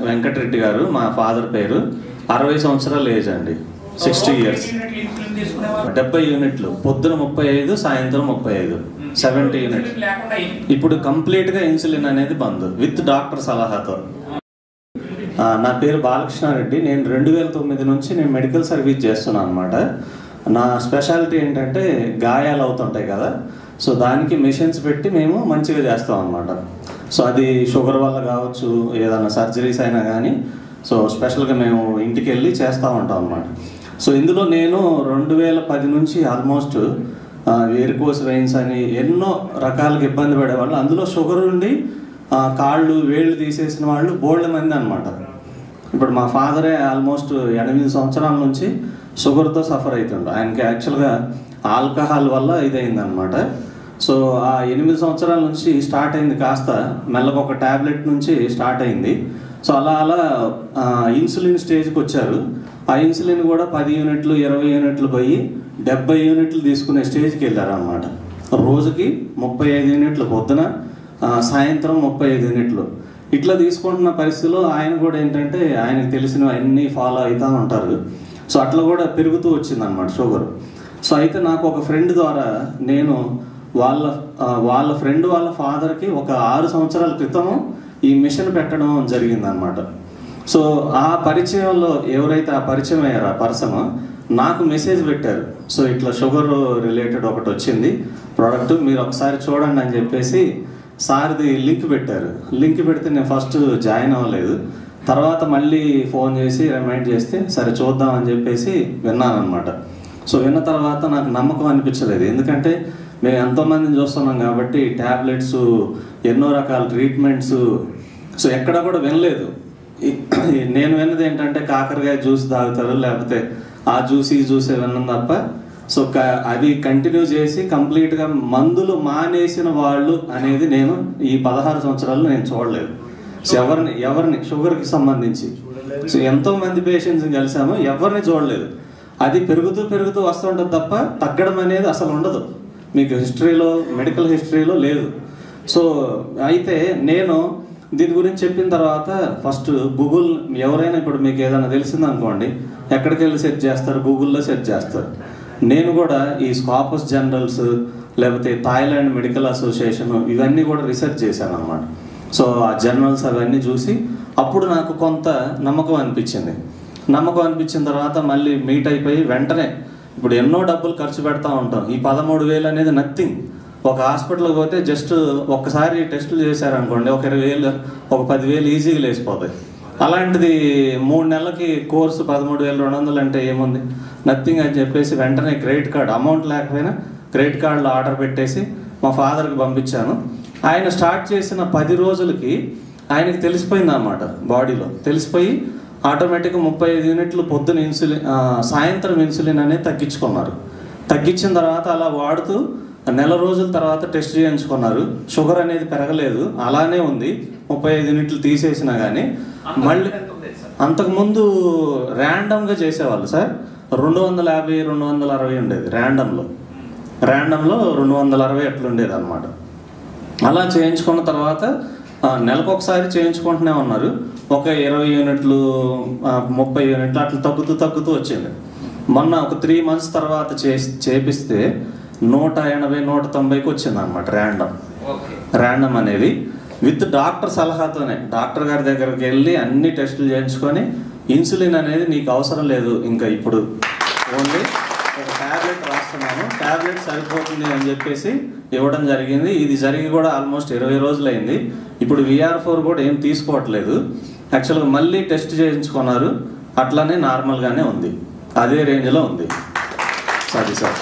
వెంకటరెడ్డి గారు, మా ఫాదర్ పేరు. 60 సంవత్సరాల ఏజ్ అండి, 60 years. 70 యూనిట్లు, పొద్దున 35, సాయంత్రం 35, 70 యూనిట్లు. ఇప్పుడు కంప్లీట్గా ఇన్సులిన్ అనేది బంద్ విత్ డాక్టర్ సలహాతో. నా పేరు బాలకృష్ణారెడ్డి. నేను 2009 నుంచి నేను మెడికల్ సర్వీస్ చేస్తున్నాను అనమాట. నా స్పెషాలిటీ ఏంటంటే గాయాలు అవుతుంటాయి కదా, సో దానికి మెషిన్స్ పెట్టి మేము మంచిగా చేస్తాం అనమాట. సో అది షుగర్ వల్ల కావచ్చు, ఏదైనా సర్జరీస్ అయినా కానీ సో స్పెషల్గా మేము ఇంటికి వెళ్ళి చేస్తూ ఉంటాం అనమాట. సో ఇందులో నేను 2010 నుంచి ఆల్మోస్ట్ వేరికోస్ వెయిన్స్ అని ఎన్నో రకాలుగా ఇబ్బంది పడేవాళ్ళు. అందులో షుగర్ ఉండి కాళ్ళు వేళ్ళు తీసేసిన వాళ్ళు బోల్డ్ మంది అనమాట. ఇప్పుడు మా ఫాదరే ఆల్మోస్ట్ 8 సంవత్సరాల నుంచి షుగర్తో సఫర్ అవుతుండు. ఆయనకి యాక్చువల్గా ఆల్కహాల్ వల్ల ఇదైంది అనమాట. సో ఆ 8 సంవత్సరాల నుంచి స్టార్ట్ అయింది, కాస్త మెల్లగా ఒక ట్యాబ్లెట్ నుంచి స్టార్ట్ అయింది. సో అలా అలా ఇన్సులిన్ స్టేజ్కి వచ్చారు. ఆ ఇన్సులిన్ కూడా 10 యూనిట్లు 20 యూనిట్లు పోయి 70 యూనిట్లు తీసుకునే స్టేజ్కి వెళ్ళారు అనమాట. రోజుకి 35 యూనిట్లు పొద్దున, సాయంత్రం 35 యూనిట్లు ఇట్లా తీసుకుంటున్న పరిస్థితిలో ఆయన కూడా ఏంటంటే ఆయనకు తెలిసినవి అన్నీ ఫాలో అవుతూ ఉంటారు. సో అట్లా కూడా పెరుగుతూ వచ్చింది అనమాట షుగర్. సో అయితే నాకు ఒక ఫ్రెండ్ ద్వారా నేను వాళ్ళ ఫ్రెండ్ వాళ్ళ ఫాదర్కి ఒక 6 సంవత్సరాల క్రితం ఈ మిషన్ పెట్టడం జరిగిందనమాట. సో ఆ పరిచయంలో ఎవరైతే ఆ పరిచయం అయ్యారో ఆ పర్సన్ నాకు మెసేజ్ పెట్టారు. సో ఇట్లా షుగర్ రిలేటెడ్ ఒకటి వచ్చింది ప్రోడక్ట్, మీరు ఒకసారి చూడండి అని చెప్పేసి సార్ది లింక్ పెట్టారు. లింక్ పెడితే నేను ఫస్ట్ జాయిన్ అవ్వలేదు. తర్వాత మళ్ళీ ఫోన్ చేసి రిమైండ్ చేస్తే సరే చూద్దాం అని చెప్పేసి విన్నాను అనమాట. సో విన్న తర్వాత నాకు నమ్మకం అనిపించలేదు, ఎందుకంటే మేము ఎంతోమందిని చూస్తున్నాం కాబట్టి ట్యాబ్లెట్స్, ఎన్నో రకాల ట్రీట్మెంట్స్, సో ఎక్కడ కూడా వినలేదు. నేను విన్నది ఏంటంటే కాకరకాయ జ్యూస్ తాగుతారు, లేకపోతే ఆ జ్యూస్ ఈ జ్యూసే విన్నాం తప్ప సో అది కంటిన్యూ చేసి కంప్లీట్గా మందులు మానేసిన వాళ్ళు అనేది నేను ఈ 16 సంవత్సరాల్లో నేను చూడలేదు. సో ఎవరిని షుగర్కి సంబంధించి సో ఎంతోమంది పేషెంట్స్ని కలిసాము, ఎవరిని చూడలేదు. అది పెరుగుతూ వస్తుంటుంది తప్ప తగ్గడం అనేది అసలు ఉండదు, మీకు హిస్టరీలో, మెడికల్ హిస్టరీలో లేదు. సో అయితే నేను దీని గురించి చెప్పిన తర్వాత ఫస్ట్ గూగుల్, ఎవరైనా ఇప్పుడు మీకు ఏదైనా తెలిసిందనుకోండి ఎక్కడికి వెళ్ళి సెర్చ్ చేస్తారు, గూగుల్లో సెర్చ్ చేస్తారు. నేను కూడా ఈ స్కాపస్ జనరల్స్, లేకపోతే థాయిలాండ్ మెడికల్ అసోసియేషన్, ఇవన్నీ కూడా రీసెర్చ్ చేశాను అనమాట. సో ఆ జర్నల్స్ అవన్నీ చూసి అప్పుడు నాకు కొంత నమ్మకం అనిపించింది. నమ్మకం అనిపించిన తర్వాత మళ్ళీ మీట్ అయిపోయి వెంటనే ఇప్పుడు ఎన్నో డబ్బులు ఖర్చు పెడతా ఉంటాం. ఈ 13,000 అనేది నథింగ్. ఒక హాస్పిటల్కి పోతే జస్ట్ ఒక్కసారి టెస్టులు చేశారనుకోండి ఒక 20,000, ఒక 10,000 ఈజీగా లేసిపోతాయి. అలాంటిది 3 నెలలకి కోర్సు 13,200 అంటే ఏముంది, నథింగ్ అని చెప్పేసి వెంటనే క్రెడిట్ కార్డ్, అమౌంట్ లేకపోయినా క్రెడిట్ కార్డులో ఆర్డర్ పెట్టేసి మా ఫాదర్కి పంపించాను. ఆయన స్టార్ట్ చేసిన 10 రోజులకి ఆయనకి తెలిసిపోయింది అన్నమాట, బాడీలో తెలిసిపోయి ఆటోమేటిక్గా 35 యూనిట్లు పొద్దున ఇన్సులిన్, సాయంత్రం ఇన్సులిన్ అనేది తగ్గించుకున్నారు. తగ్గించిన తర్వాత అలా వాడుతూ నెల రోజుల తర్వాత టెస్ట్ చేయించుకున్నారు. షుగర్ అనేది పెరగలేదు, అలానే ఉంది. 35 యూనిట్లు తీసేసినా కానీ మళ్ళీ అంతకుముందు ర్యాండమ్గా చేసేవాళ్ళు సార్, 250, 260 ఉండేది ర్యాండమ్లో 260 ఎట్లుండేది అనమాట. అలా చేయించుకున్న తర్వాత నెలకు ఒకసారి చేయించుకుంటూనే ఉన్నారు. ఒక 20 యూనిట్లు, 30 యూనిట్లు అట్లా తగ్గుతూ వచ్చింది. మొన్న ఒక 3 months తర్వాత చేపిస్తే 180, 190కి వచ్చింది అనమాట ర్యాండమ్ అనేది. విత్ డాక్టర్ సలహాతోనే, డాక్టర్ గారి దగ్గరికి వెళ్ళి అన్ని టెస్టులు చేయించుకొని ఇన్సులిన్ అనేది నీకు అవసరం లేదు, ఇంకా ఇప్పుడు ఓన్లీ ఒక ట్యాబ్లెట్ రాస్తున్నాను, ట్యాబ్లెట్ సరిపోతుంది అని చెప్పేసి ఇవ్వడం జరిగింది. ఇది జరిగి కూడా ఆల్మోస్ట్ 20 రోజులు అయింది. ఇప్పుడు VR4 కూడా ఏం తీసుకోవట్లేదు. యాక్చువల్గా మళ్ళీ టెస్ట్ చేయించుకున్నారు, అట్లానే నార్మల్గానే ఉంది, అదే రేంజ్లో ఉంది. Sorry sir.